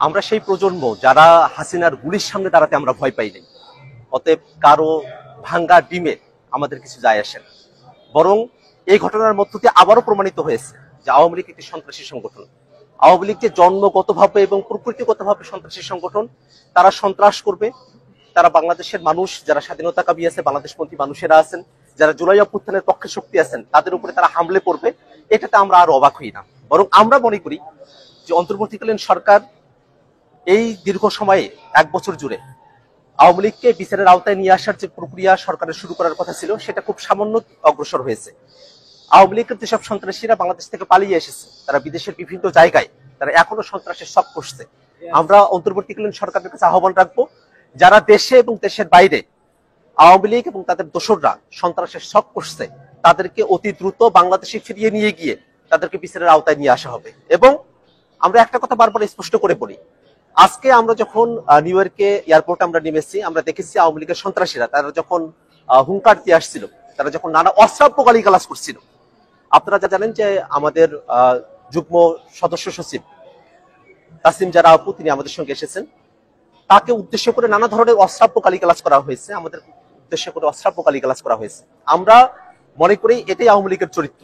আমরা সেই প্রজন্ম যারা হাসিনার গুলির সামনে দাঁড়াতে আমরা ভয় পাই নাই। অতএব কারো ভাঙ্গা ডিমে আমাদের কিছু যায় আসে না। বরং এই ঘটনার মধ্য দিয়ে আবারও প্রমাণিত হয়েছে যে আওয়ামী লীগ একটি সন্ত্রাসী সংগঠন। আওয়ামী লীগ যে জন্মগতভাবে এবং প্রকৃতিগতভাবে সন্ত্রাসী সংগঠন, তারা সন্ত্রাস করবে। তারা বাংলাদেশের মানুষ যারা স্বাধীনতাকামী আছে, বাংলাদেশপন্থী মানুষেরা আছেন, যারা জুলাই অভ্যুত্থানের পক্ষে শক্তি আছেন, তাদের উপরে তারা হামলে করবে। এটাতে আমরা আর অবাক হই না। বরং আমরা মনে করি যে অন্তর্বর্তীকালীন সরকার এই দীর্ঘ সময়ে 1 বছর জুড়ে আওয়ামী লীগকে বিচারের আওতায় নিয়ে আসার যে প্রক্রিয়া সরকারের শুরু করার কথা ছিল, সেটা খুব সামান্য অগ্রসর হয়েছে। আওয়ামী লীগের যেসব সন্ত্রাসীরা বাংলাদেশ থেকে পালিয়ে এসেছে, তারা বিদেশের বিভিন্ন জায়গায় তারা এখনো সন্ত্রাসের সব করছে। আমরা অন্তর্বর্তীকালীন সরকারের কাছে আহ্বান রাখবো, যারা দেশে এবং দেশের বাইরে আওয়ামী লীগ এবং তাদের দোসররা সন্ত্রাসের সব করছে, তাদেরকে অতি দ্রুত বাংলাদেশে ফিরিয়ে নিয়ে গিয়ে তাদেরকে বিচারের আওতায় নিয়ে আসা হবে। এবং আমরা একটা কথা বারবার স্পষ্ট করে বলি, আজকে আমরা যখন নিউ ইয়র্কে এয়ারপোর্টে আমরা নেমেছি, আমরা দেখেছি আওয়ামী লীগের সন্ত্রাসীরা তারা যখন হুঙ্কার দিয়ে আসছিল, তারা যখন নানা অশ্রাব্য গালিগালাজ করছিল। আপনারা যা জানেন যে আমাদের যুগ্ম সদস্য সচিব তাসিম জারা আপু, তিনি আমাদের সঙ্গে এসেছেন। তাকে উদ্দেশ্য করে নানা ধরনের অশ্রাব্য গালিগালাজ করা হয়েছে, আমাদের উদ্দেশ্য করে অশ্রাব্য গালিগালাজ করা হয়েছে। আমরা মনে করি এটাই আওয়ামী লীগের চরিত্র।